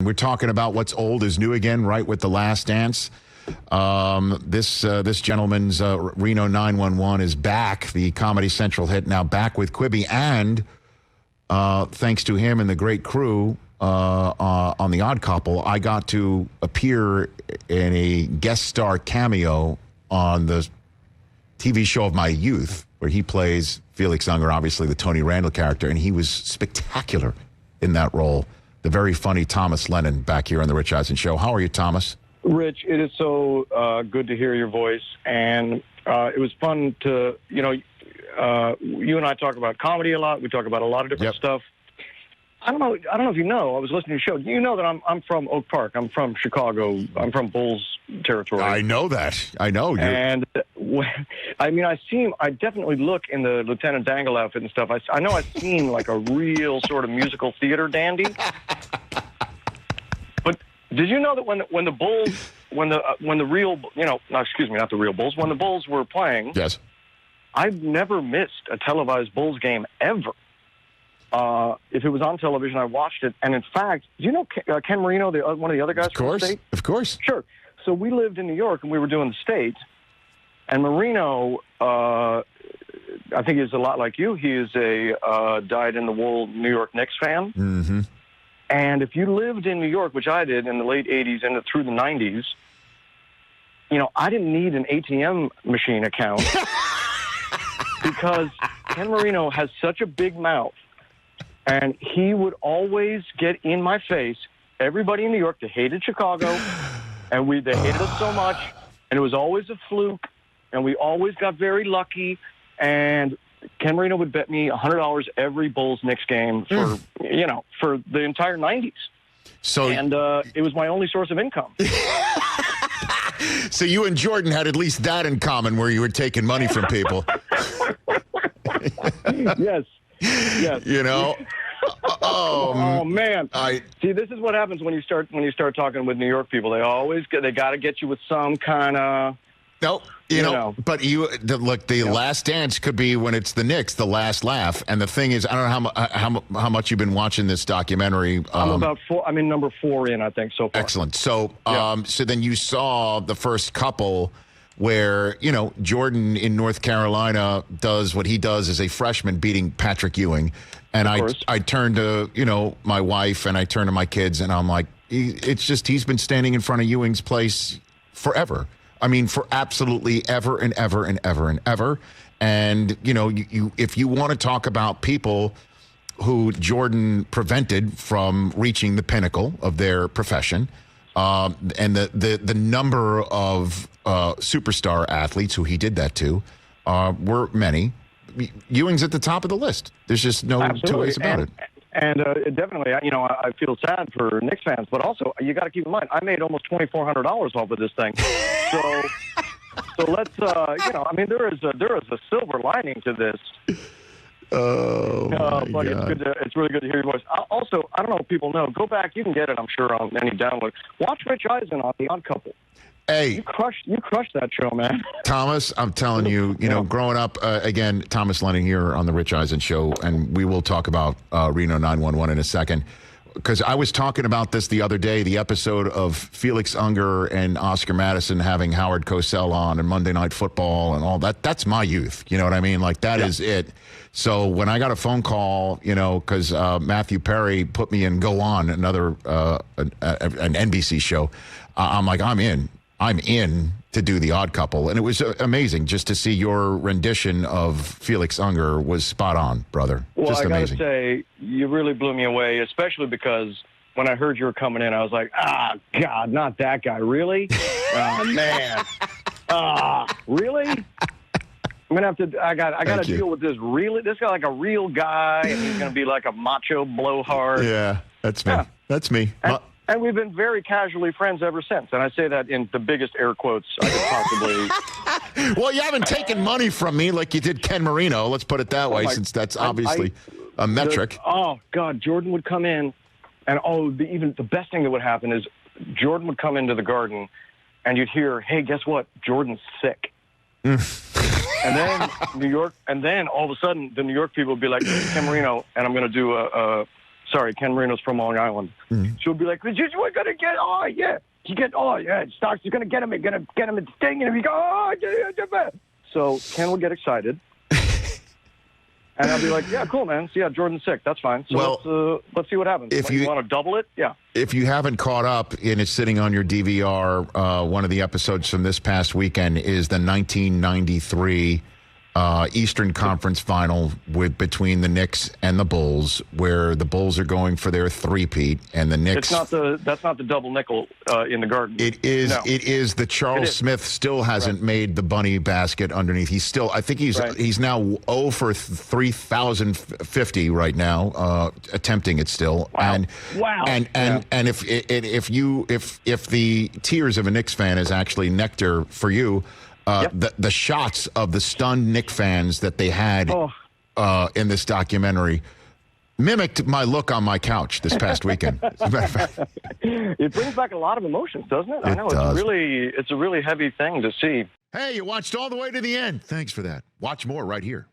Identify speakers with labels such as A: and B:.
A: We're talking about what's old is new again, right, with The Last Dance. This gentleman's Reno 911 is back, the Comedy Central hit, now back with Quibi. And thanks to him and the great crew on The Odd Couple, I got to appear in a guest star cameo on the TV show of my youth, where he plays Felix Unger, obviously the Tony Randall character, and he was spectacular in that role. The very funny Thomas Lennon back here on the Rich Eisen Show. How are you, Thomas?
B: Rich, it is so good to hear your voice, and it was fun to, you and I talk about comedy a lot. We talk about a lot of different stuff. I don't know if you know. I was listening to your show. You know that I'm from Oak Park. I'm from Chicago. I'm from Bulls territory.
A: I know that. I know.
B: And I definitely look in the Lieutenant Dangle outfit and stuff. I know I seem like a real sort of musical theater dandy. But did you know that when the Bulls, when the real, not the real Bulls, when the Bulls were playing,
A: yes,
B: I've never missed a televised Bulls game ever. If it was on television, I watched it. And in fact, do you know Ken Marino, one of the other guys from the State?
A: Of course.
B: Sure. So we lived in New York, and we were doing the State. And Marino, I think he's a lot like you. He is a dyed-in-the-wool New York Knicks fan.
A: Mm-hmm.
B: And if you lived in New York, which I did in the late 80s and through the 90s, I didn't need an ATM machine account because Ken Marino has such a big mouth. And he would always get in my face. Everybody in New York, they hated Chicago, and they hated us so much, and it was always a fluke, and we always got very lucky. And Ken Marino would bet me $100 every Bulls-Knicks game for the entire 90s. And it was my only source of income.
A: So you and Jordan had at least that in common, where you were taking money from people.
B: Yes.
A: Oh
B: man! See, this is what happens when you start talking with New York people. They got to get you with some kind of.
A: No, but the Last Dance could be when it's the Knicks, the last laugh. And the thing is, I don't know how much you've been watching this documentary.
B: I'm in number 4 in, I think, so far.
A: Excellent. So, so then you saw the first couple where, Jordan in North Carolina does what he does as a freshman, beating Patrick Ewing. And I turned to, my wife, and I turned to my kids, and I'm like, he's been standing in front of Ewing's place forever. I mean, for absolutely ever and ever and ever and ever. And, if you want to talk about people who Jordan prevented from reaching the pinnacle of their profession, and the number of superstar athletes who he did that to were many. Ewing's at the top of the list. There's just no two ways about it.
B: And definitely, I feel sad for Knicks fans, but also you got to keep in mind, I made almost $2,400 off of this thing. So let's, there is a silver lining to this.
A: Oh, my God.
B: It's really good to hear your voice. Also, I don't know if people know. Go back. You can get it, I'm sure, on any download. Watch Rich Eisen on The Odd Couple.
A: Hey,
B: you crushed that show, man.
A: Thomas, I'm telling you, growing up, again, Thomas Lennon here on the Rich Eisen Show, and we will talk about Reno 911 in a second, because I was talking about this the other day, the episode of Felix Unger and Oscar Madison having Howard Cosell on and Monday Night Football and all that. That's my youth. You know what I mean? Like, that is it. So when I got a phone call, because Matthew Perry put me in Go On, another an NBC show, I'm like, I'm in to do The Odd Couple. And it was amazing just to see your rendition of Felix Unger was spot on, brother.
B: Well,
A: just
B: amazing. I got to say, you really blew me away, especially because when I heard you were coming in, I was like, God, not that guy. Really? Oh, man. Really? I'm going to have to, I got to deal with this guy like a real guy, and he's going to be like a macho blowhard.
A: Yeah, that's me. Yeah. That's me.
B: And we've been very casually friends ever since. And I say that in the biggest air quotes I could possibly.
A: Well, you haven't taken money from me like you did Ken Marino. Let's put it that way, since that's obviously a metric.
B: God, Jordan would come in, and even the best thing that would happen is Jordan would come into the Garden, and you'd hear, hey, guess what? Jordan's sick. And then all of a sudden, the New York people would be like, Ken Marino, and I'm going to do Sorry, Ken Marino's from Long Island. She'll be like, we're going to get, Starks is going to get him and sting him. And he go, So Ken will get excited. And I'll be like, yeah, cool, man. So, yeah, Jordan's sick. That's fine. So let's see what happens. If you want to double it, yeah.
A: If you haven't caught up and it's sitting on your DVR, one of the episodes from this past weekend is the 1993 Eastern Conference Final between the Knicks and the Bulls, where the Bulls are going for their three-peat, and the Knicks.
B: That's not the double nickel in the Garden.
A: It is. No. It is. The Charles Smith still hasn't made the bunny basket underneath. He's still. I think he's now 0 for 3,050 right now, attempting it still.
B: Wow.
A: And if the tears of a Knicks fan is actually nectar for you. The shots of the stunned Knicks fans that they had in this documentary mimicked my look on my couch this past weekend. As a matter of fact.
B: It brings back a lot of emotions, doesn't it? I know it's a really heavy thing to see.
A: Hey, you watched all the way to the end. Thanks for that. Watch more right here.